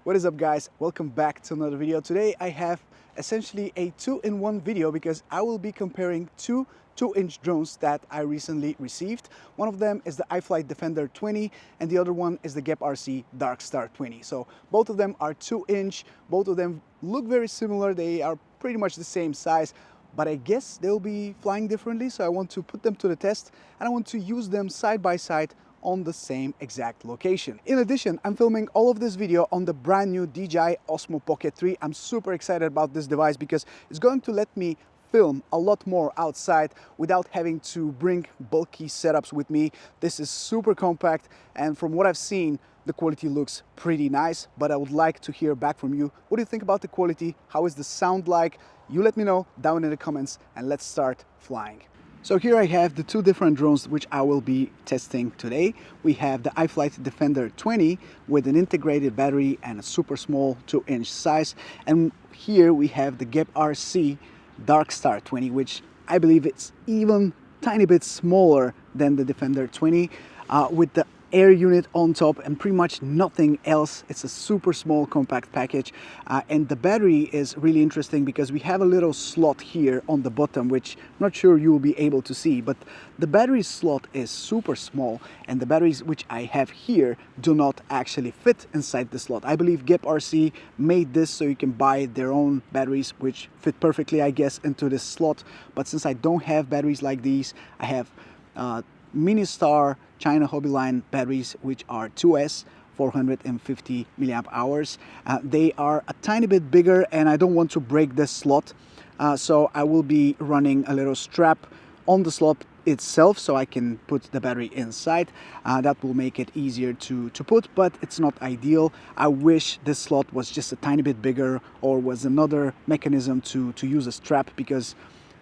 What is up, guys? Welcome back to another video. Today I have essentially a two-in-one video because I will be comparing two 2-inch drones that I recently received. One of them is the iFlight Defender 20 and the other one is the Gep RC Darkstar 20. So both of them are 2-inch, both of them look very similar, they are pretty much the same size, but I guess they'll be flying differently, so I want to put them to the test and I want to use them side by side on the same exact location. In addition, I'm filming all of this video on the brand new DJI Osmo Pocket 3. I'm super excited about this device because it's going to let me film a lot more outside without having to bring bulky setups with me. This is super compact, and from what I've seen, the quality looks pretty nice, but I would like to hear back from you. What do you think about the quality? How is the sound like? You let me know down in the comments and let's start flying. So here I have the two different drones which I will be testing today. We have the iFlight Defender 20 with an integrated battery and a super small 2-inch size. And here we have the Gep RC Darkstar 20, which I believe it's even tiny bit smaller than the Defender 20 with the air unit on top and pretty much nothing else. It's a super small compact package, and the battery is really interesting because we have a little slot here on the bottom, which I'm not sure you will be able to see, but the battery slot is super small and the batteries which I have here do not actually fit inside the slot. I believe Gep RC made this so you can buy their own batteries which fit perfectly, I guess, into this slot, but since I don't have batteries like these, I have Ministar China Hobbyline batteries, which are 2S 450 milliamp hours. They are a tiny bit bigger and I don't want to break this slot, so I will be running a little strap on the slot itself so I can put the battery inside. That will make it easier to put, but it's not ideal. I wish this slot was just a tiny bit bigger or was another mechanism to use a strap, because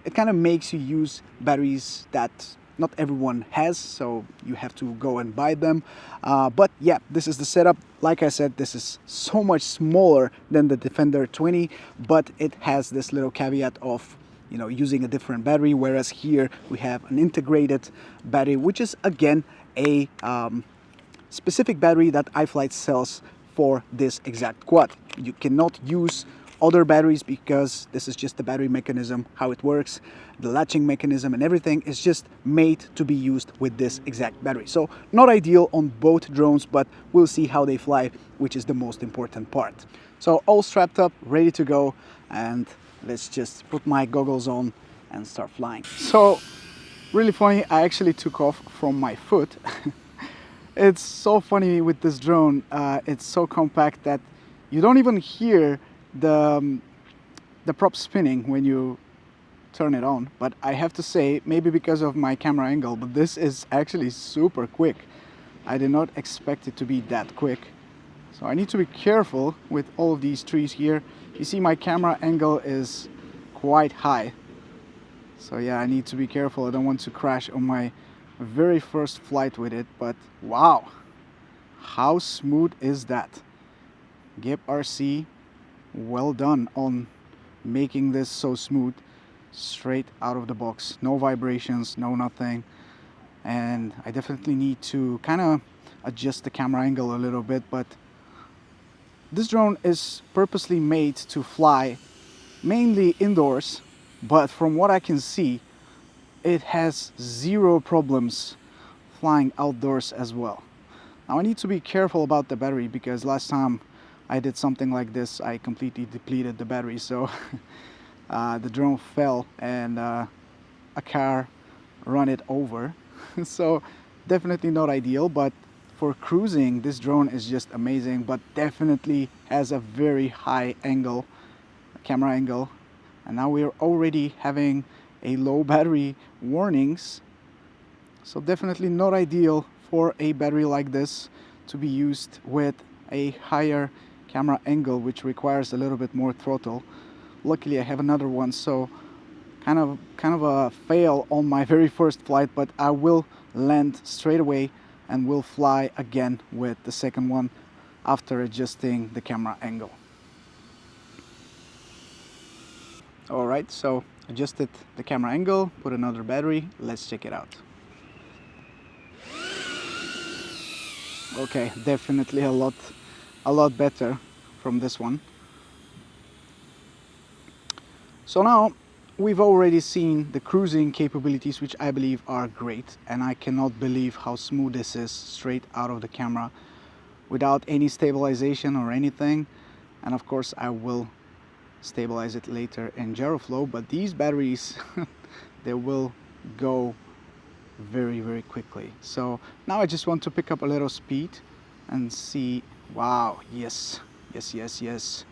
it kind of makes you use batteries that not everyone has, so you have to go and buy them. But yeah, this is the setup. Like I said, this is so much smaller than the Defender 20, but it has this little caveat of, you know, using a different battery, whereas here we have an integrated battery, which is again a specific battery that iFlight sells for this exact quad. You cannot use other batteries because this is just the battery mechanism, how it works. The latching mechanism and everything is just made to be used with this exact battery. So not ideal on both drones, but we'll see how they fly, which is the most important part. So all strapped up, ready to go, and let's just put my goggles on and start flying. So really funny, I actually took off from my foot. It's so funny with this drone. It's so compact that you don't even hear the prop spinning when you turn it on, but I have to say, maybe because of my camera angle, but this is actually super quick. I did not expect it to be that quick, so I need to be careful with all of these trees here. You see my camera angle is quite high, so yeah, I need to be careful. I don't want to crash on my very first flight with it, but wow, how smooth is that? Gep RC, well done on making this so smooth, straight out of the box. No vibrations, no nothing. And I definitely need to kind of adjust the camera angle a little bit, but this drone is purposely made to fly mainly indoors, but from what I can see, it has zero problems flying outdoors as well. Now I need to be careful about the battery because last time I did something like this, I completely depleted the battery, so the drone fell and a car ran it over. So definitely not ideal, but for cruising this drone is just amazing, but definitely has a very high angle, camera angle. And now we're already having a low battery warnings, so definitely not ideal for a battery like this to be used with a higher camera angle, which requires a little bit more throttle. Luckily I have another one, so kind of a fail on my very first flight, but I will land straight away and will fly again with the second one after adjusting the camera angle. Alright, so adjusted the camera angle, put another battery, let's check it out. Okay, definitely a lot better from this one. So now we've already seen the cruising capabilities, which I believe are great, and I cannot believe how smooth this is straight out of the camera without any stabilization or anything. And of course I will stabilize it later in Gyroflow, but these batteries they will go very, very quickly. So now I just want to pick up a little speed and see. Wow, yes, yes, yes, yes,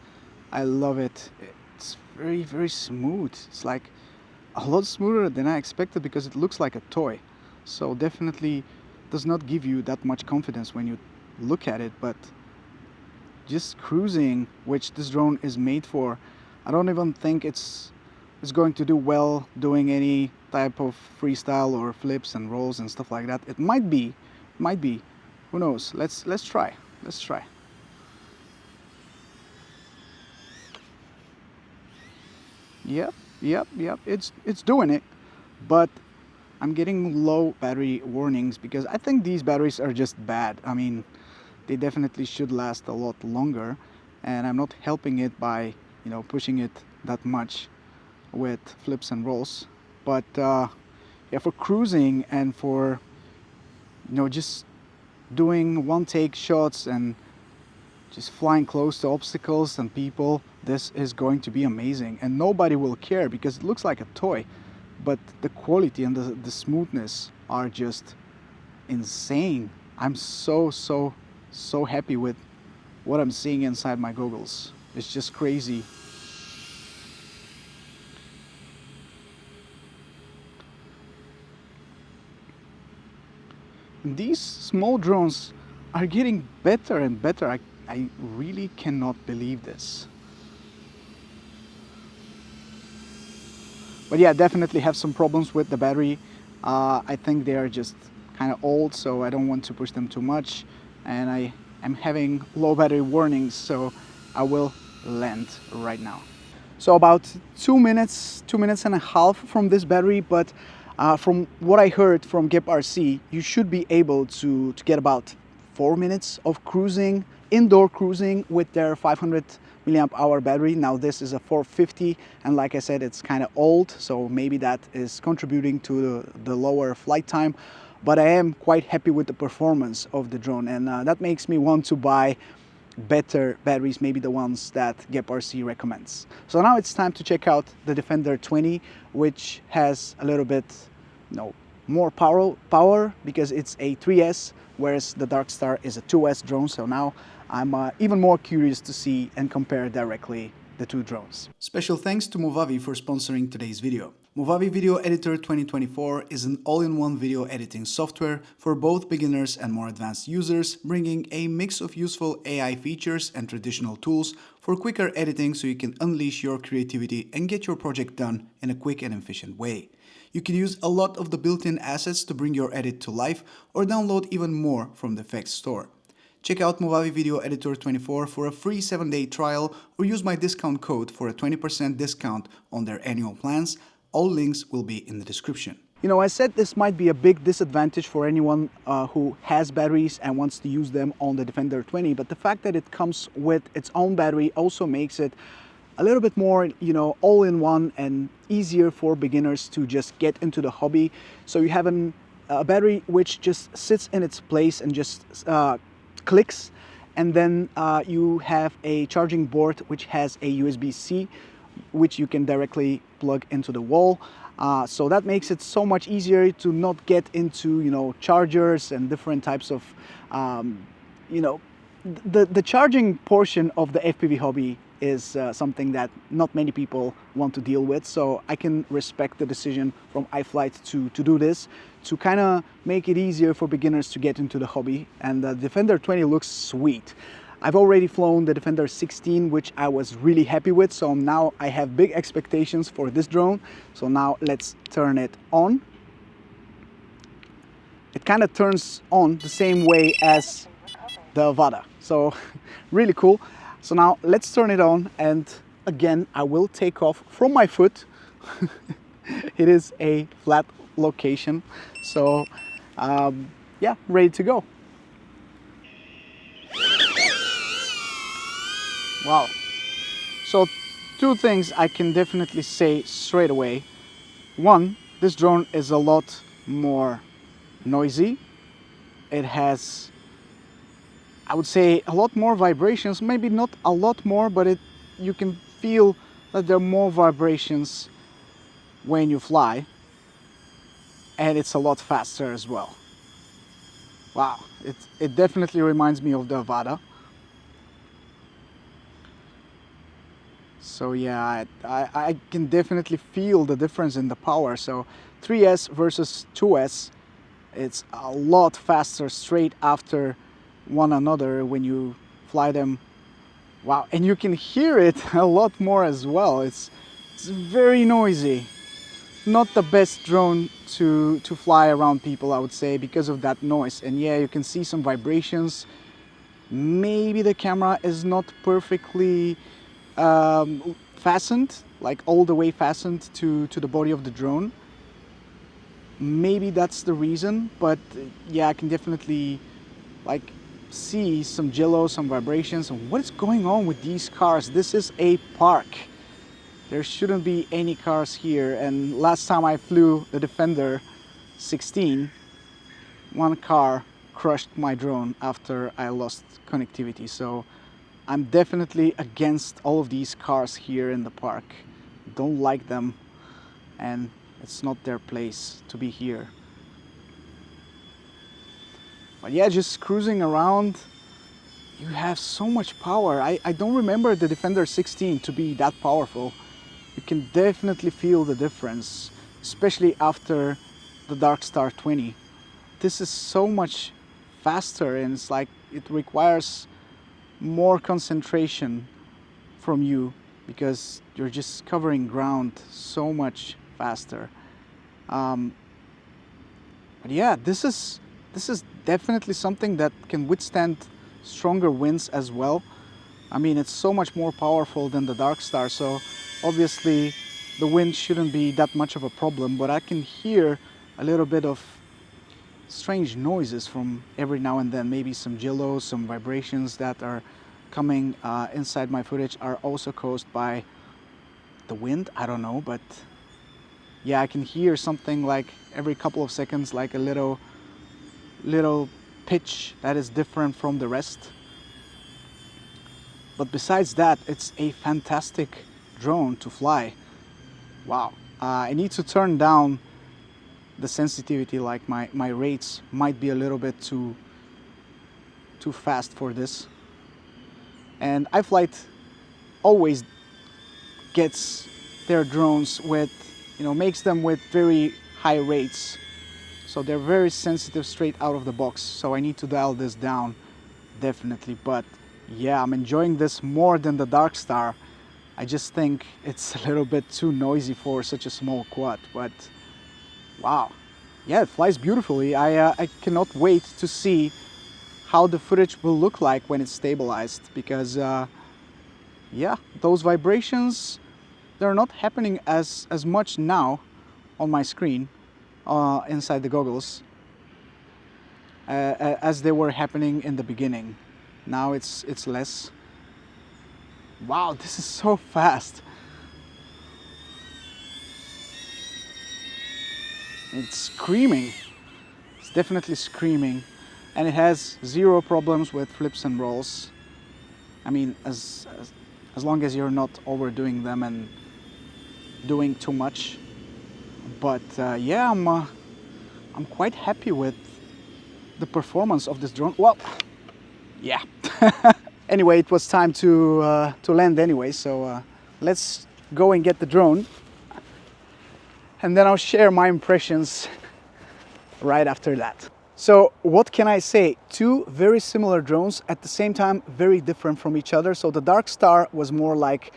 I love it. It's very, very smooth. It's like a lot smoother than I expected because it looks like a toy. So definitely does not give you that much confidence when you look at it, but just cruising, which this drone is made for, I don't even think it's going to do well doing any type of freestyle or flips and rolls and stuff like that. It might be, who knows. Let's try. Yep, it's doing it, but I'm getting low battery warnings because I think these batteries are just bad. I mean, they definitely should last a lot longer, and I'm not helping it by, you know, pushing it that much with flips and rolls. But yeah, for cruising and for, you know, just doing one take shots and just flying close to obstacles and people, this is going to be amazing, and nobody will care because it looks like a toy, but the quality and the smoothness are just insane. I'm so happy with what I'm seeing inside my goggles. It's just crazy. These small drones are getting better and better. I really cannot believe this. But yeah, definitely have some problems with the battery. I think they are just kind of old, so I don't want to push them too much. And I am having low battery warnings, so I will land right now. So about 2 minutes and a half from this battery, but from what I heard from GepRC, you should be able to get about 4 minutes of cruising, indoor cruising with their 500 milliamp hour battery. Now this is a 450, and like I said, it's kind of old, so maybe that is contributing to the lower flight time. But I am quite happy with the performance of the drone, and that makes me want to buy better batteries, maybe the ones that GepRC recommends. So now it's time to check out the Defender 20, which has a little bit, you know, more power because it's a 3S, whereas the Darkstar is a 2S drone. So now I'm even more curious to see and compare directly the two drones. Special thanks to Movavi for sponsoring today's video. Movavi Video Editor 2024 is an all-in-one video editing software for both beginners and more advanced users, bringing a mix of useful AI features and traditional tools for quicker editing so you can unleash your creativity and get your project done in a quick and efficient way. You can use a lot of the built-in assets to bring your edit to life or download even more from the effects store. Check out Movavi Video Editor 24 for a free 7-day trial or use my discount code for a 20% discount on their annual plans. All links will be in the description. You know, I said this might be a big disadvantage for anyone who has batteries and wants to use them on the Defender 20, but the fact that it comes with its own battery also makes it a little bit more, you know, all-in-one and easier for beginners to just get into the hobby. So you have a battery which just sits in its place and just clicks, and then you have a charging board which has a USB-C which you can directly plug into the wall. So that makes it so much easier to not get into, you know, chargers and different types of, you know, the charging portion of the FPV hobby is something that not many people want to deal with. So I can respect the decision from iFlight to do this, to kind of make it easier for beginners to get into the hobby. And the Defender 20 looks sweet. I've already flown the Defender 16, which I was really happy with, so now I have big expectations for this drone. So now let's turn it on. It kind of turns on the same way as the Avata, so really cool. So now let's turn it on, and again I will take off from my foot. It is a flat location, so yeah, ready to go. Wow. So two things I can definitely say straight away. One, this drone is a lot more noisy. It has, I would say, a lot more vibrations, maybe not a lot more, but you can feel that there are more vibrations when you fly, and it's a lot faster as well. Wow, it definitely reminds me of the Avata. So yeah, I can definitely feel the difference in the power. So 3S versus 2S, it's a lot faster straight after one another when you fly them. Wow, and you can hear it a lot more as well. It's very noisy. Not the best drone to fly around people, I would say, because of that noise. And yeah, you can see some vibrations. Maybe the camera is not perfectly fastened, like all the way fastened to the body of the drone. Maybe that's the reason, but yeah, I can definitely like see some jello, some vibrations. And what is going on with these cars? This is a park. There shouldn't be any cars here. And last time I flew the Defender 16, one car crushed my drone after I lost connectivity. So I'm definitely against all of these cars here in the park. Don't like them, and it's not their place to be here. But yeah, just cruising around, you have so much power. I don't remember the Defender 16 to be that powerful. You can definitely feel the difference, especially after the Darkstar 20. This is so much faster, and it's like it requires more concentration from you because you're just covering ground so much faster. But yeah, this is definitely something that can withstand stronger winds as well. I mean, it's so much more powerful than the Darkstar, so obviously the wind shouldn't be that much of a problem, but I can hear a little bit of strange noises from every now and then. Maybe some jello, some vibrations that are coming inside my footage are also caused by the wind. I don't know, but yeah, I can hear something like every couple of seconds, like a little pitch that is different from the rest. But besides that, it's a fantastic drone to fly. Wow. I need to turn down the sensitivity, like my rates might be a little bit too fast for this. And iFlight always gets their drones with, makes them with very high rates. So they're very sensitive straight out of the box. So I need to dial this down, definitely. But yeah, I'm enjoying this more than the Darkstar. I just think it's a little bit too noisy for such a small quad, but wow. Yeah, it flies beautifully. I cannot wait to see how the footage will look like when it's stabilized, because yeah, those vibrations, they're not happening as much now on my screen inside the goggles as they were happening in the beginning. Now it's less. Wow, this is so fast. It's screaming. It's definitely screaming. And it has zero problems with flips and rolls. I mean, as long as you're not overdoing them and doing too much. But yeah, I'm quite happy with the performance of this drone. Well, yeah. Anyway, it was time to land anyway, so let's go and get the drone. And then I'll share my impressions right after that. So what can I say? Two very similar drones, at the same time very different from each other. So the Darkstar was more like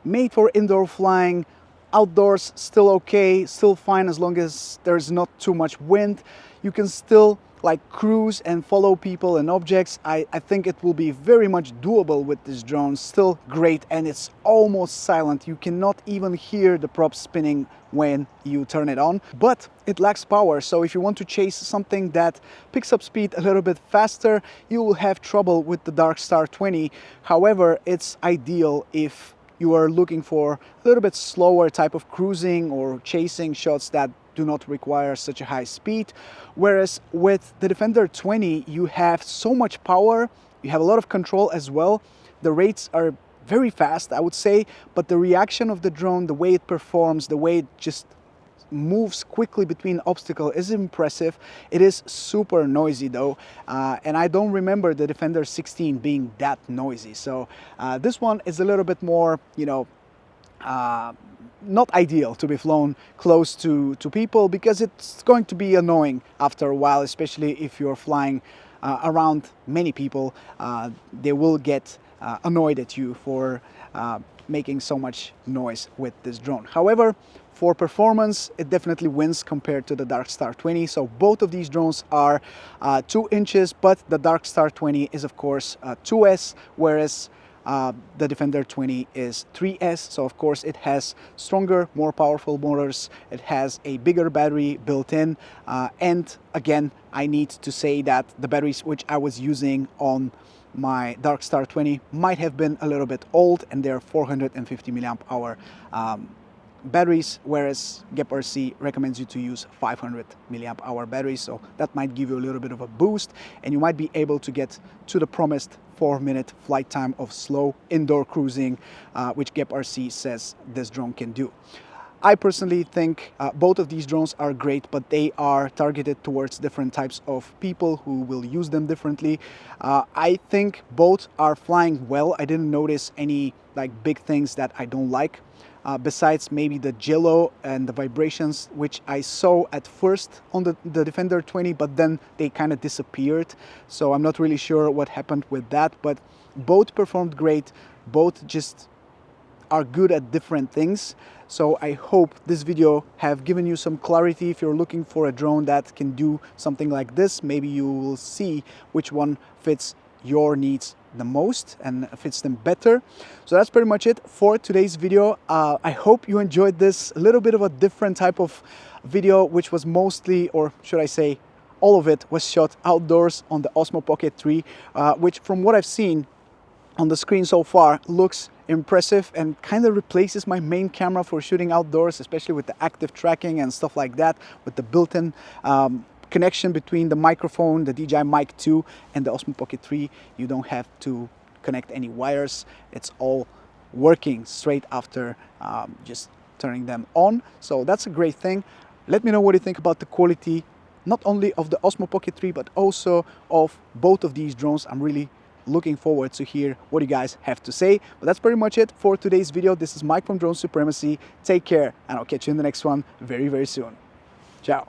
made for indoor flying, outdoors still okay, still fine as long as there's not too much wind. You can still like cruise and follow people and objects, I think it will be very much doable with this drone. Still great, and it's almost silent. You cannot even hear the prop spinning when you turn it on, but it lacks power. So if you want to chase something that picks up speed a little bit faster, you will have trouble with the Darkstar 20. However, it's ideal if you are looking for a little bit slower type of cruising or chasing shots that do not require such a high speed. Whereas with the Defender 20, you have so much power, you have a lot of control as well. The rates are very fast, I would say, but the reaction of the drone, the way it performs, the way it just moves quickly between obstacles is impressive. It is super noisy though, and I don't remember the Defender 16 being that noisy. So this one is a little bit more, you know, not ideal to be flown close to people, because it's going to be annoying after a while, especially if you're flying around many people. They will get annoyed at you for making so much noise with this drone. However, for performance, it definitely wins compared to the Darkstar 20. So both of these drones are 2 inches, but the Darkstar 20 is of course 2S, whereas the Defender 20 is 3S. So of course it has stronger, more powerful motors. It has a bigger battery built in. And again, I need to say that the batteries which I was using on my Darkstar 20 might have been a little bit old, and they're 450 milliamp hour batteries, whereas GapRC recommends you to use 500 milliamp hour batteries. So that might give you a little bit of a boost, and you might be able to get to the promised 4-minute flight time of slow indoor cruising, which GapRC says this drone can do. I personally think both of these drones are great, but they are targeted towards different types of people who will use them differently. I think both are flying well. I didn't notice any like big things that I don't like. Besides maybe the jello and the vibrations, which I saw at first on the Defender 20, but then they kind of disappeared. So I'm not really sure what happened with that, but both performed great. Both just are good at different things. So I hope this video have given you some clarity. If you're looking for a drone that can do something like this, maybe you will see which one fits your needs the most and fits them better. So that's pretty much it for today's video. I hope you enjoyed this, a little bit of a different type of video, which was mostly, or should I say all of it, was shot outdoors on the Osmo Pocket 3, which from what I've seen on the screen so far looks impressive and kind of replaces my main camera for shooting outdoors, especially with the active tracking and stuff like that, with the built-in connection between the microphone, the DJI Mic 2 and the Osmo Pocket 3. You don't have to connect any wires. It's all working straight after just turning them on. So that's a great thing. Let me know what you think about the quality, not only of the Osmo Pocket 3, but also of both of these drones. I'm really looking forward to hear what you guys have to say. But that's pretty much it for today's video. This is Mike from Drone Supremacy. Take care, and I'll catch you in the next one very, very soon. Ciao.